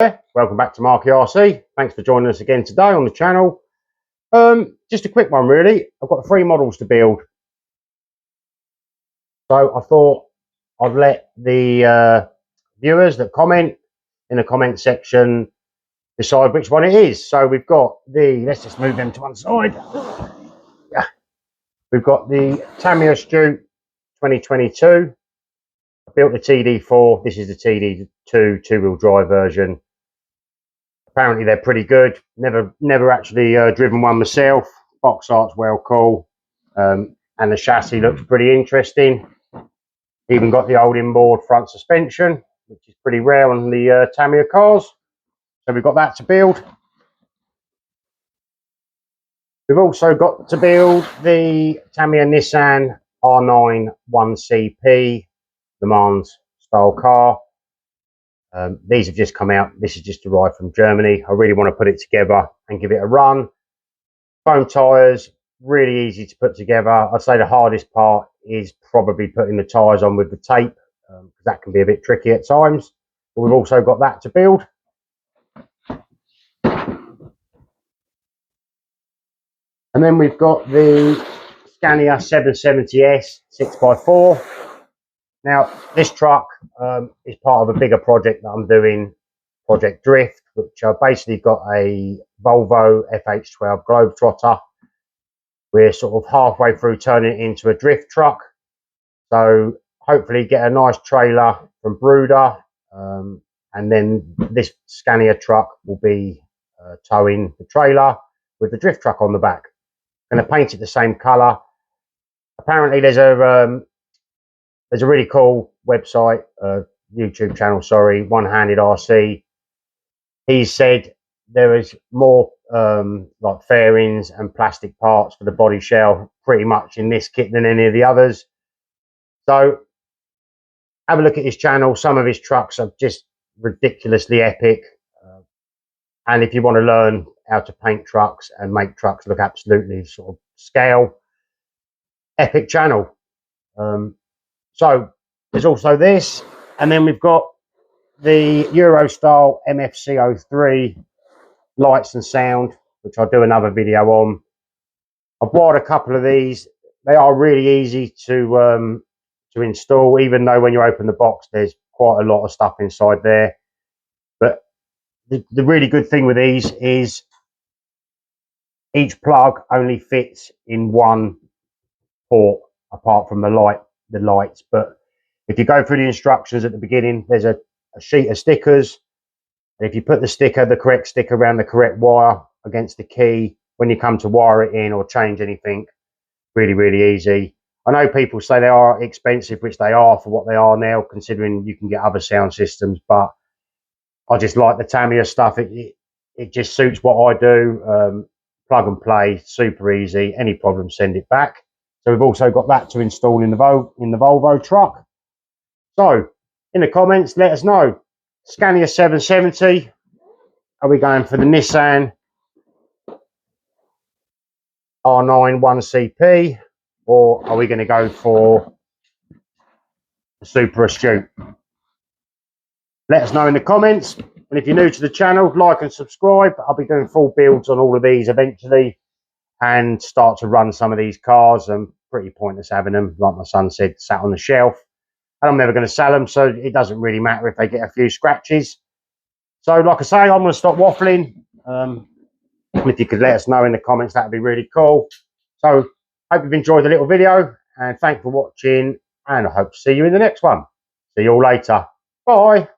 Welcome back to Marky RC. Thanks for joining us again today on the channel. Just a quick one really. I've got 3 models to build, so I thought I'd let the viewers that comment in the comment section decide which one it is. So we've got let's just move them to one side. Yeah, we've got the Tamiya Kit 2022. I built the TD4. This is the TD2 two-wheel drive version. Apparently they're pretty good. Never actually driven one myself. Box art's well cool, and the chassis looks pretty interesting. Even got the old inboard front suspension, which is pretty rare on the Tamiya cars. So we've got that to build. We've also got to build the Tamiya Nissan R9 1CP Le Mans style car. These have just come out. This has just arrived from Germany. I really want to put it together and give it a run. Foam tyres, really easy to put together. I'd say the hardest part is probably putting the tyres on with the tape, because that can be a bit tricky at times. But we've also got that to build. And then we've got the Scania 770S 6x4. Now, this truck is part of a bigger project that I'm doing, Project Drift, which I've basically got a Volvo FH12 Globetrotter. We're sort of halfway through turning it into a drift truck. So hopefully get a nice trailer from Bruder, and then this Scania truck will be towing the trailer with the drift truck on the back. Going to paint it the same colour. Apparently there's a really cool website, YouTube channel, sorry, One Handed RC. He said there is more like fairings and plastic parts for the body shell pretty much in this kit than any of the others. So have a look at his channel. Some of his trucks are just ridiculously epic. And if you want to learn how to paint trucks and make trucks look absolutely sort of scale, epic channel. So there's also this, and then we've got the Eurostyle MFC03 lights and sound, which I'll do another video on. I've bought a couple of these. They are really easy to install, even though when you open the box there's quite a lot of stuff inside there. But the really good thing with these is each plug only fits in one port, apart from the lights. But if you go through the instructions at the beginning, there's a sheet of stickers, and if you put the correct sticker around the correct wire against the key, when you come to wire it in or change anything, really easy. I know people say they are expensive, which they are for what they are now, considering you can get other sound systems, but I just like the Tamiya stuff. It just suits what I do. Plug and play, super easy. Any problem, send it back. So we've also got that to install in the Volvo truck. So in the comments, let us know. Scania 770. Are we going for the Nissan R9 1CP, or are we going to go for the Super Astute? Let us know in the comments. And if you're new to the channel, like and subscribe. I'll be doing full builds on all of these eventually, and start to run some of these cars. And pretty pointless having them, like my son said, sat on the shelf. And I'm never going to sell them, so it doesn't really matter if they get a few scratches. So like I say, I'm going to stop waffling. If you could let us know in the comments, that would be really cool. So hope you've enjoyed the little video, and thanks for watching, and I hope to see you in the next one. See you all later. Bye.